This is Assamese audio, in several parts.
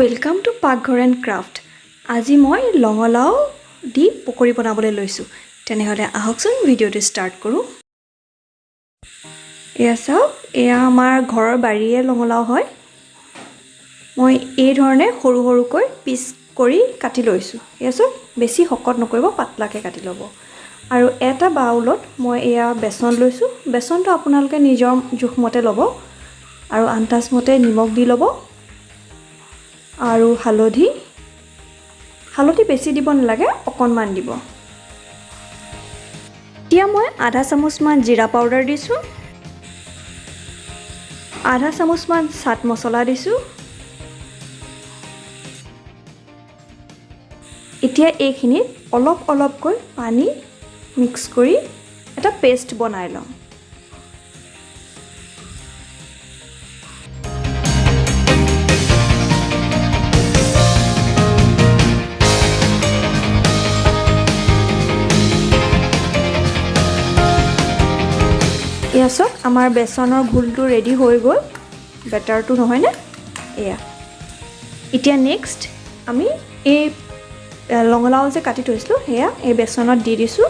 ওয়েলকাম টু পাকঘৰ এণ্ড ক্ৰাফ্ট। আজি মই লঙলাও দি পকৰি বনাবলৈ লৈছোঁ। তেনেহ'লে আহকচোন ভিডিঅ'টো ষ্টাৰ্ট কৰোঁ। এয়া চাওক, এয়া আমাৰ ঘৰৰ বাৰীয়ে লঙলাও হয়। মই এই ধৰণে সৰু সৰুকৈ পিচ কৰি কাটি লৈছোঁ। এয়া চাওক, বেছি শকত নকৰিব, পাতলাকৈ কাটি ল'ব। আৰু এটা বাউলত মই এয়া বেচন লৈছোঁ। বেচনটো আপোনালোকে নিজৰ জোখমতে ল'ব আৰু আন্দাজমতে নিমখ দি ল'ব আৰু হালধি বেছি দিব নালাগে, অকণমান দিব। এতিয়া মই আধা চামুচমান জিৰা পাউডাৰ দিছোঁ, আধা চামুচমান চাট মছলা দিছোঁ। এতিয়া এইখিনিত অলপ অলপকৈ পানী মিক্স কৰি এটা পেষ্ট বনাই লওঁ। এয়া চাওক, আমাৰ বেচনৰ ঘোলটো ৰেডি হৈ গ'ল, বেটাৰটো নহয়নে? এয়া এতিয়া নেক্সট আমি এই লঙলাও যে কাটি থৈছিলোঁ সেয়া এই বেচনত দি দিছোঁ।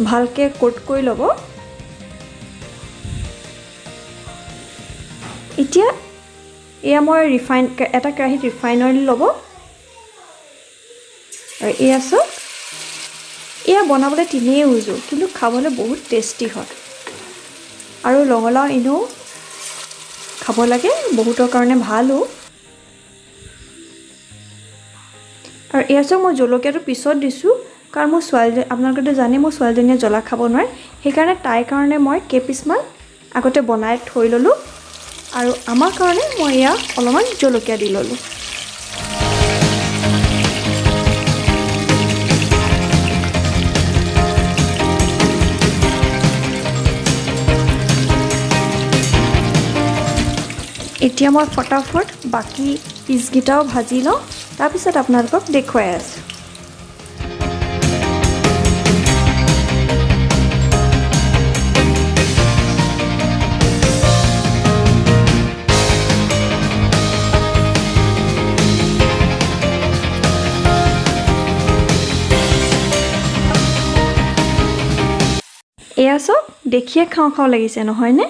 ভালকৈ কোট কৰি ল'ব। এতিয়া এয়া মই এটা কেৰাহীত ৰিফাইন অইল ল'ব আৰু এয়া চাওক, এয়া বনাবলৈ তিনিয়ে উজু, কিন্তু খাবলৈ বহুত টেষ্টি হয়। আৰু লঙলাও এনেও খাব লাগে, বহুতৰ কাৰণে ভালো। আৰু এয়া চাওক, মই জলকীয়াটো পিছত দিছোঁ, কাৰণ মোৰ আপোনালোকেতো জানে মোৰ ছোৱালীজনীয়ে জ্বলা খাব নোৱাৰে। সেইকাৰণে তাইৰ কাৰণে মই কেইপিচমান আগতে বনাই থৈ ল'লোঁ আৰু আমাৰ কাৰণে মই এয়া অলপমান জলকীয়া দি ল'লোঁ। এতিয়া মই ফটাফট বাকী পিচকেইটাও ভাজি লওঁ, তাৰপিছত আপোনালোকক দেখুৱাই আছোঁ। এয়া চাওক, দেখিয়ে খাওঁ খাওঁ লাগিছে নহয়নে?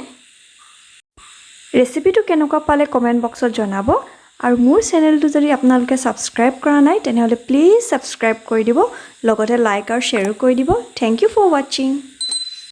ৰেচিপিটো কেনেকুৱা পালে কমেণ্ট বক্সত জনাব। আৰু মোৰ চেনেলটো যদি আপোনালোকে ছাবস্ক্ৰাইব কৰা নাই তেনেহ'লে প্লিজ ছাবস্ক্ৰাইব কৰি দিব, লগতে লাইক আৰু শ্বেয়াৰো কৰি দিব। থেংক ইউ ফৰ ৱাচিং।